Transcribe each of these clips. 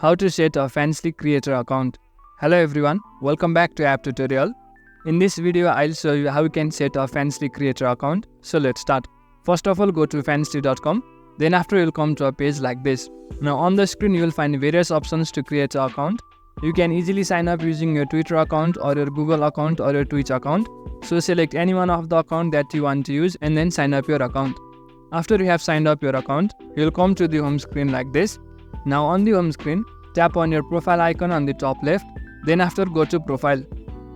How to set a fancy creator account. Hello everyone, welcome back to App Tutorial. In this video, I'll show you how you can set a fancy creator account. So let's start. First of all, go to fancy.com. Then after you'll come to a page like this. Now on the screen, you'll find various options to create an account. You can easily sign up using your Twitter account or your Google account or your Twitch account. So select any one of the account that you want to use and then sign up your account. After you have signed up your account, you'll come to the home screen like this. Now on the home screen, tap on your profile icon on the top left. Then after go to profile.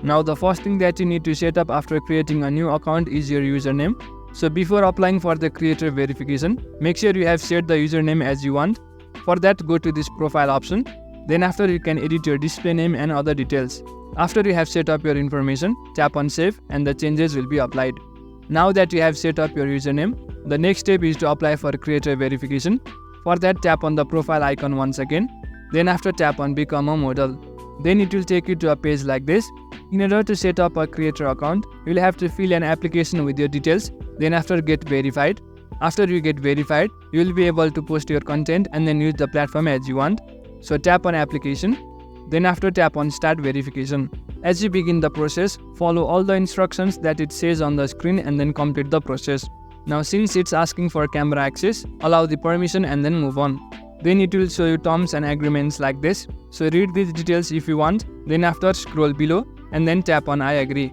Now the first thing that you need to set up after creating a new account is your username. So before applying for the creator verification, make sure you have set the username as you want. For that, go to this profile option. Then after you can edit your display name and other details. After you have set up your information, tap on save and the changes will be applied. Now that you have set up your username, the next step is to apply for creator verification. For that, tap on the profile icon once again. Then after tap on become a model. Then it will take you to a page like this. In order to set up a creator account, you will have to fill an application with your details. Then after get verified. After you get verified, you will be able to post your content and then use the platform as you want. So tap on application. Then after tap on start verification. As you begin the process, follow all the instructions that it says on the screen and then complete the process. Now since it's asking for camera access, allow the permission and then move on. Then it will show you terms and agreements like this. So read these details if you want. Then after scroll below and then tap on I agree.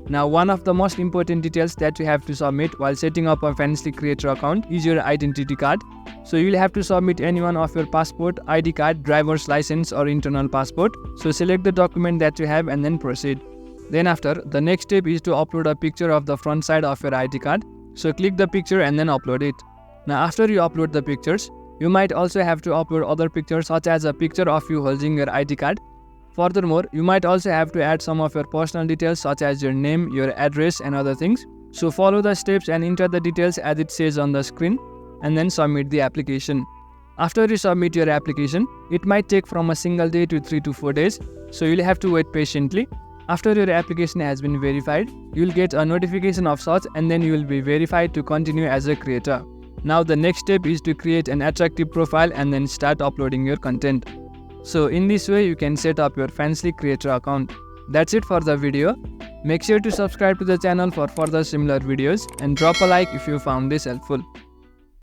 Now one of the most important details that you have to submit while setting up a fancy creator account is your identity card. So you will have to submit any one of your passport, ID card, driver's license or internal passport. So select the document that you have and then proceed. Then after, the next step is to upload a picture of the front side of your ID card. So click the picture and then upload it. Now after you upload the pictures, you might also have to upload other pictures such as a picture of you holding your ID card. Furthermore, you might also have to add some of your personal details such as your name, your address and other things. So follow the steps and enter the details as it says on the screen and then submit the application. After you submit your application, it might take from a single day to 3 to 4 days. So you'll have to wait patiently. After your application has been verified, you'll get a notification of such and then you will be verified to continue as a creator. Now the next step is to create an attractive profile and then start uploading your content. So in this way you can set up your fancy creator account. That's it for the video. Make sure to subscribe to the channel for further similar videos and drop a like if you found this helpful.